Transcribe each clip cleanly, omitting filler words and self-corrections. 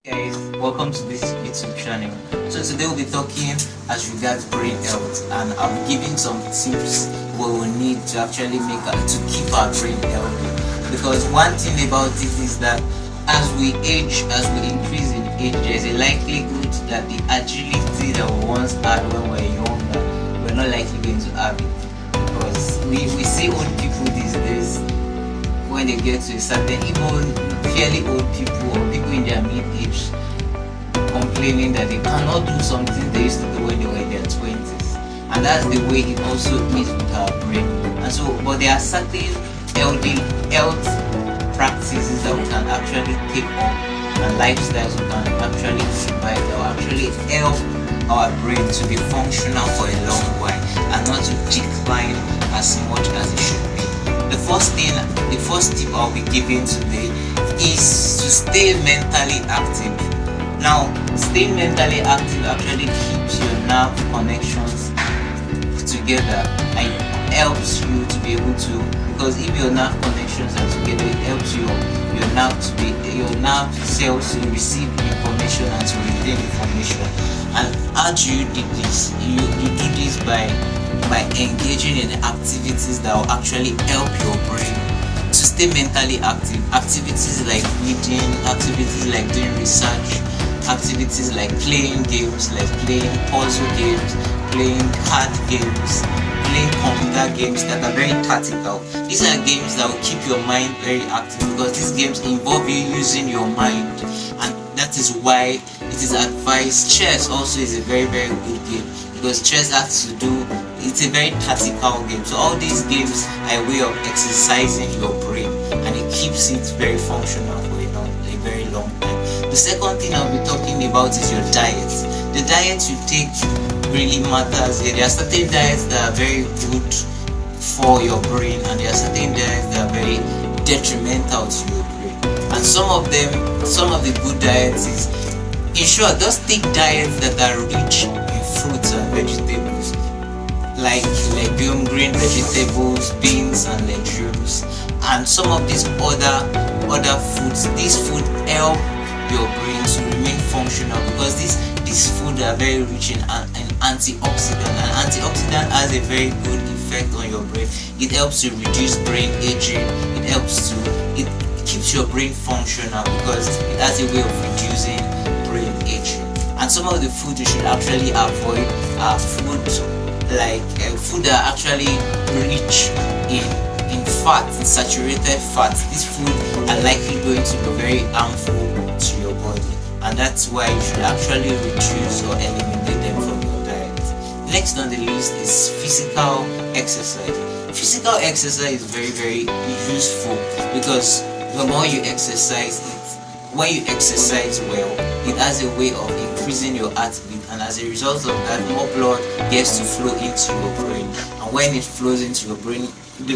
Guys, welcome to this YouTube channel. So today we'll be talking as regards brain health, and I'll be giving some tips what we need to actually to keep our brain healthy. Because one thing about it is that as we age, as we increase in age, there's a likelihood that the agility that we once had when we were younger, we're not likely going to have it. Because we see old people these days, when they get to a certain, even fairly old people or people in their mid-age, complaining that they cannot do something they used to do when they were in their 20s. And that's the way it also is with our brain. And so, but there are certain health practices that we can actually take on, and lifestyles we can actually provide that will actually help our brain to be functional for a long while and not to decline as much as it should be. The first tip I'll be giving today is to stay mentally active. Now, staying mentally active actually keeps your nerve connections together and helps you to be able to, because if your nerve connections are together, it helps your nerve cells to receive information and to retain information. And how do you do this? You do this by engaging in activities that will actually help your brain to stay mentally active. Activities like reading, activities like doing research, activities like playing games, like playing puzzle games, playing card games, playing computer games that are very tactical. These are games that will keep your mind very active, because these games involve you using your mind, and that is why it is advised. Chess also is a very good game, because chess has to do, it's a very tactical game. So all these games are a way of exercising your brain, and it keeps it very functional for a very long time. The second thing I'll be talking about is your diet. The diet you take really matters. There are certain diets that are very good for your brain, and there are certain diets that are very detrimental to your brain. And some of the good diets is, in short, just take diets that are rich in fruits and vegetables, like legume, green vegetables, beans and legumes, and some of these other foods. These food help your brain to remain functional, because these food are very rich in antioxidant, and antioxidant has a very good effect on your brain. It helps to reduce brain aging. It keeps your brain functional, because it has a way of reducing brain aging. And some of the food you should actually avoid are food that are actually rich in fat, in saturated fat. These food are likely going to be very harmful to your body, and that's why you should actually reduce or eliminate them from your diet. Next on the list is physical exercise. Physical exercise is very useful, because the more you exercise, when you exercise well, it has a way of increasing your heartbeat, and as a result of that, more blood gets to flow into your brain. And when it flows into your brain, the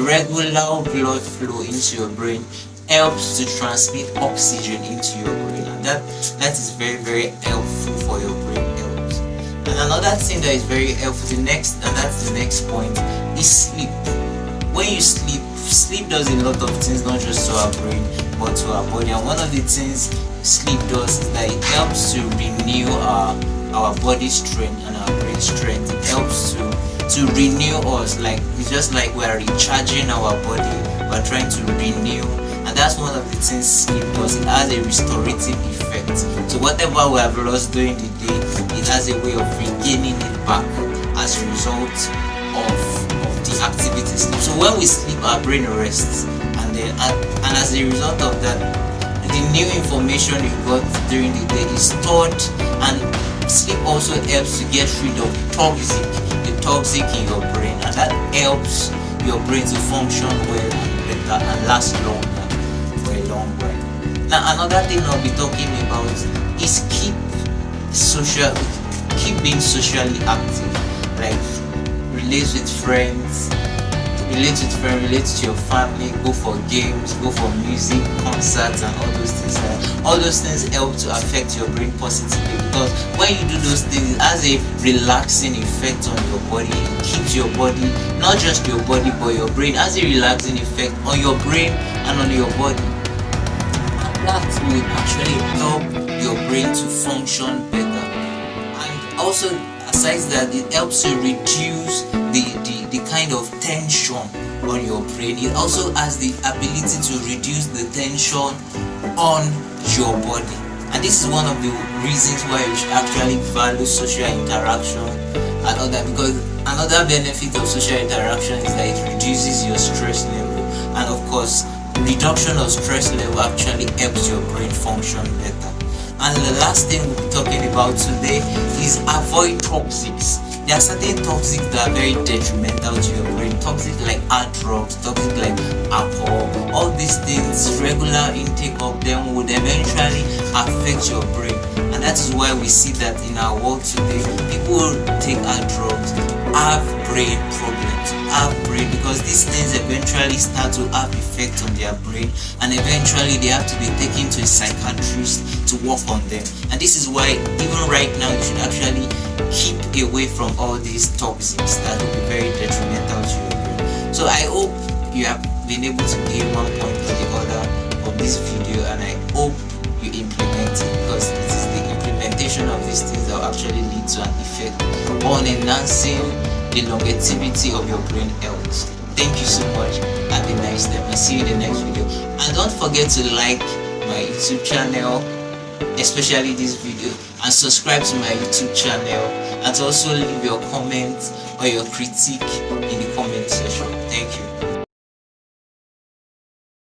regular blood flow into your brain helps to transmit oxygen into your brain, and that is very helpful for your brain health. And another thing that is very helpful, and that's the next point, is sleep. When you sleep does a lot of things, not just to our brain but to our body. And one of the things sleep does is that it helps to renew our body strength and our brain strength. It helps to renew us, like it's just like we are recharging our body. We're trying to renew, and that's one of the things sleep does. It has a restorative effect. So whatever we have lost during the day, it has a way of regaining it back as a result of the activities. So when we sleep, our brain rests, and as a result of that, the new information you got during the day is stored. And sleep also helps to get rid of the toxic in your brain, and that helps your brain to function well and better and last longer for a long while. Now, another thing I'll be talking about is keep being socially active, like relate with friends, relate to your family, go for games, go for music, concerts, and all those things. All those things help to affect your brain positively, because when you do those things, it has a relaxing effect on your body. It keeps your body, not just your body but your brain, has a relaxing effect on your brain and on your body. That would actually help your brain to function better. And also, aside that, it helps to reduce the kind of tension on your brain. It also has the ability to reduce the tension on your body. And this is one of the reasons why you should actually value social interaction and all that, because another benefit of social interaction is that it reduces your stress level, and of course reduction of stress level actually helps your brain function better. And the last thing we'll be talking about today is avoid toxics. There are certain toxics that are very detrimental to your brain. Toxic like hard drugs, toxic like alcohol, all these things, regular intake of them would eventually affect your brain. And that is why we see that in our world today, people who take hard drugs have brain problems, because these things eventually start to have effect on their brain, and eventually they have to be taken to a psychiatrist to work on them. And this is why even right now you should actually keep away from all these toxics that will be very detrimental to your brain. So I hope you have been able to gain one point or the other of this video, and I hope you implement it, because it is the implementation of these things that will actually lead to an effect on enhancing the longevity of your brain health. Thank you so much. Have a nice day, and see you in the next video. And don't forget to like my YouTube channel, especially this video, and subscribe to my YouTube channel, and to also leave your comments or your critique in the comment section. Thank you.